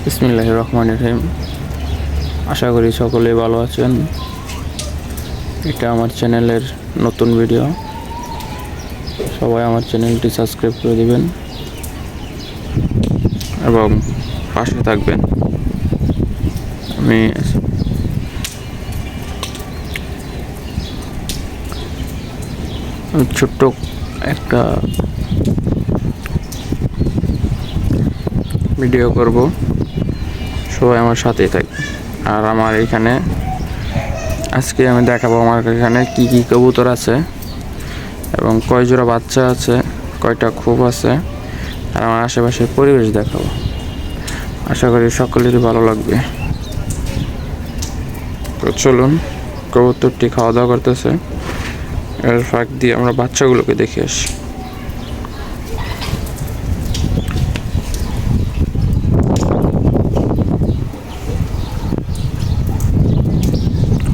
বিসমিল্লাহির রহমানির রহিম। আশা করি সকলেই ভালো আছেন। এটা আমার চ্যানেলের নতুন ভিডিও। সবাই আমার চ্যানেলটি সাবস্ক্রাইব করে দিবেন এবং পাশে থাকবেন। আমি ছোট্ট একটা ভিডিও করব, সবাই আমার সাথেই থাকবে। আর আমার এখানে আজকে আমি দেখাবো আমার এখানে কি কি কবুতর আছে এবং কয় জোড়া বাচ্চা আছে, কয়টা খোপ আছে, আর আমার আশেপাশের পরিবেশ দেখাবো। আশা করি সকলেরই ভালো লাগবে। তো চলুন, কবুতরটি খাওয়া দাওয়া করতেছে, এর ফাঁক দিয়ে আমরা বাচ্চাগুলোকে দেখে আসি।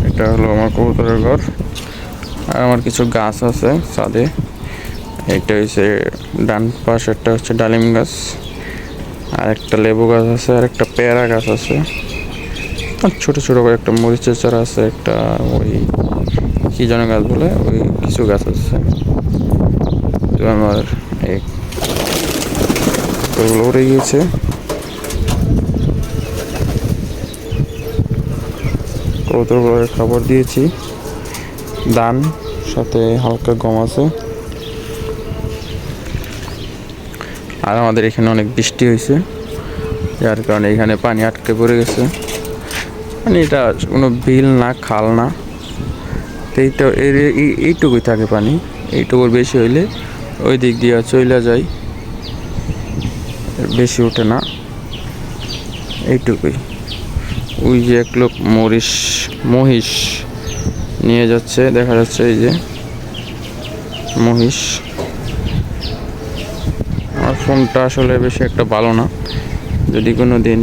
এটা হলো আমার কবুতরের ঘর। আর আমার কিছু গাছ আছে ছাদে। এটা হচ্ছে ডান পাশেরটা হচ্ছে ডালিম গাছ, আর একটা লেবু গাছ আছে, আর একটা পেয়ারা গাছ আছে, আর ছোট ছোট একটা মরিচের চারা আছে, একটা ওই কি যেন গাছ বলে, ওই কিছু গাছ আছে। তো আমার ওগুলো উড়ে গিয়েছে। কবুতরগুলোর খাবার দিয়েছি, দান সাথে হালকা গম আছে। আর আমাদের এখানে অনেক বৃষ্টি হয়েছে, যার কারণে এখানে পানি আটকে পড়ে গেছে। মানে এটা কোনো বিল না, খাল না, এইটা এইটুকুই থাকে পানি। এইটুকুর বেশি হইলে ওই দিক দিয়ে চলে যায়, বেশি ওঠে না, এইটুকুই। ওই যে এক লোক মহিষ নিয়ে যাচ্ছে, দেখা যাচ্ছে এই যে মহিষ। আমার ফোনটা আসলে বেশি একটা ভালো না, যদি কোনো দিন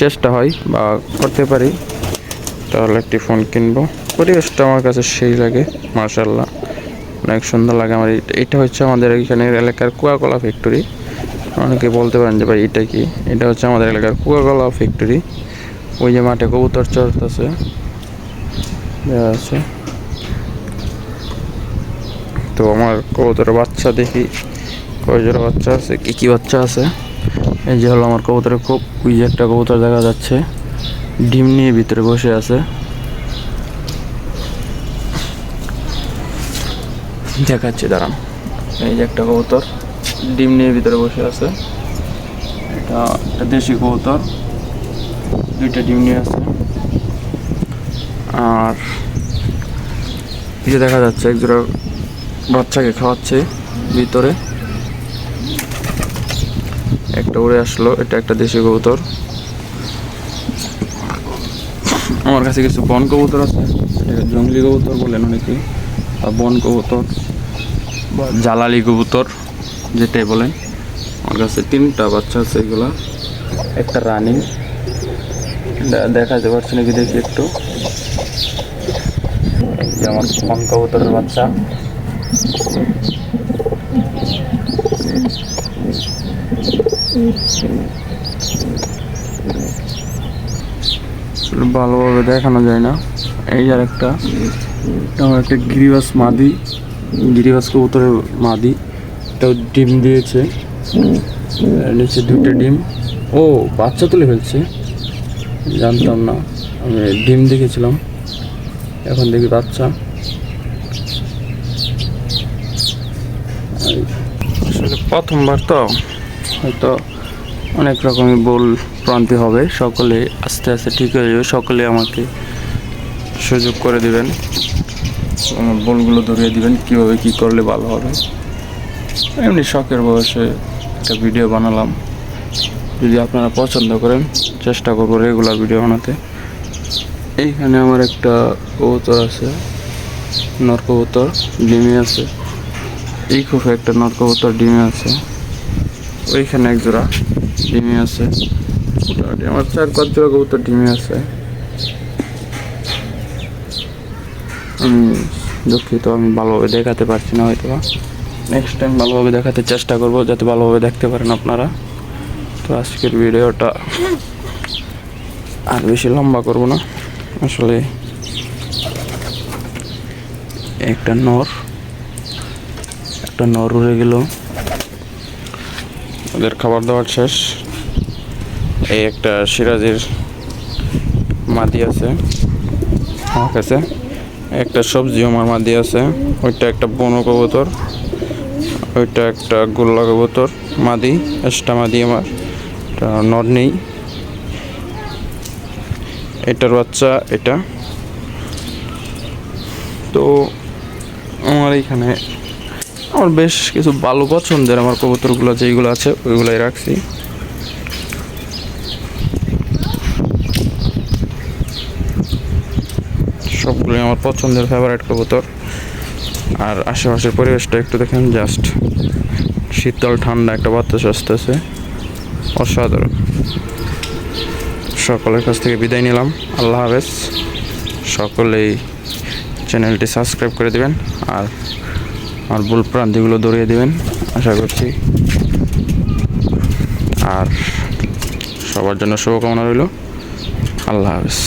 চেষ্টা হয় বা করতে পারি তাহলে একটি ফোন কিনবো। পরিবেশটা আমার কাছে সেই লাগে, মাশাআল্লাহ অনেক সুন্দর লাগে আমার। এটা হচ্ছে আমাদের এখানে এলাকার কোকাকোলা ফ্যাক্টরি। অনেকে বলতে পারেন যে ভাই এটা কি? এটা হচ্ছে আমাদের এলাকার কোকাকোলা ফ্যাক্টরি। ওই যে মাঠে কবুতর চড়তেছে দেখা যাচ্ছে। তো আমার কবুতরের বাচ্চা দেখি কয় জোড়া বাচ্চা আছে, কি বাচ্চা আছে। এই যে হলো আমার কবুতরের খুব, ওই যে একটা কবুতর দেখা যাচ্ছে ডিম নিয়ে ভিতরে বসে আছে, দেখাচ্ছি দাঁড়ান। এই যে একটা কবুতর ডিম নিয়ে ভিতরে বসে আছে, এটা একটা দেশি কবুতর, দুইটা ডিম নিয়ে আছে। আর এই যে দেখা যাচ্ছে এক জোড়া বাচ্চাকে খাওয়াচ্ছে ভিতরে, একটা উড়ে আসলো, এটা একটা দেশি কবুতর। আমার কাছে কিছু বন কবুতর আছে, এটাকে জঙ্গলি কবুতর বলেন অনেকে, বা বন কবুতর বা জালালি কবুতর যেটাই বলেন। আমার কাছে 3টা বাচ্চা আছে, এগুলা একটা রানিং, দেখাতে পারছি নাকি দেখি একটু। এই যে আমার বন কবুতরের বাচ্চা। ভালোভাবে দেখানো যায় না। এই আর একটা, আমার একটা গিরিবাস মাদি, গিরিবাস কবুতরের মাদি, এটাও ডিম দিয়েছে, নিচে 2টা ডিম। ও বাচ্চা তুলে ফেলছে, জানতাম না, আমি ডিম দেখেছিলাম, এখন দেখি বাচ্চা। আসলে প্রথমবার তো হয়তো অনেক রকমের ভুল ভ্রান্তি হবে, সকলে আস্তে আস্তে ঠিক হয়ে যাবে। সকলে আমাকে সুযোগ করে দিবেন, আমার ভুলগুলো ধরিয়ে দিবেন, কীভাবে কী করলে ভালো হবে। এমনি শখের বয়সে একটা ভিডিও বানালাম, যদি আপনারা পছন্দ করেন চেষ্টা করবো রেগুলার ভিডিও বানাতে। এইখানে আমার একটা কবুতর আছে, নর কবুতর ডিমে আছে। এই খুব একটা নর কবুতর ডিমে আছে, ওইখানে এক জোড়া ডিমে আছে। মোটামুটি আমার 4-5 জোড়া কবুতর ডিমে আছে। দুঃখিত, আমি ভালোভাবে দেখাতে পারছি না হয়তো। নেক্সট টাইম ভালোভাবে দেখাতে চেষ্টা করব, যাতে ভালোভাবে দেখতে পারেন আপনারা। তো আজকের ভিডিওটা আর বেশি লম্বা করব না। আসলে একটা নর উড়ে গেল, ওদের খাবার দাবার শেষ। এই একটা সিরাজের মাদি আছে আমার কাছে, একটা সবজি আমার মাদি আছে, ওইটা একটা বনো কবুতর, ওইটা একটা গোল্লা কবুতর মাদি, এক্সট্রা মাদি আমার, এটা নর নেই। এটার বাচ্চা এটা। তো আমার এইখানে আমার বেশ কিছু ভালো পছন্দের আমার কবুতরগুলো যেইগুলো আছে ওইগুলাই রাখছি। সবগুলোই আমার পছন্দের ফেভারিট কবুতর। আর আশেপাশের পরিবেশটা একটু দেখেন, জাস্ট শীতল ঠান্ডা একটা বাতাস আসতেছে, অসাধারণ। সকলের কাছ থেকে বিদায় নিলাম, আল্লাহ হাফেজ। সকলেই চ্যানেলটি সাবস্ক্রাইব করে দিবেন আর আমার ভুল প্রান্তিগুলো দৌড়িয়ে দিবেন আশা করছি। আর সবার জন্য শুভকামনা রইল। আল্লাহ হাফেজ।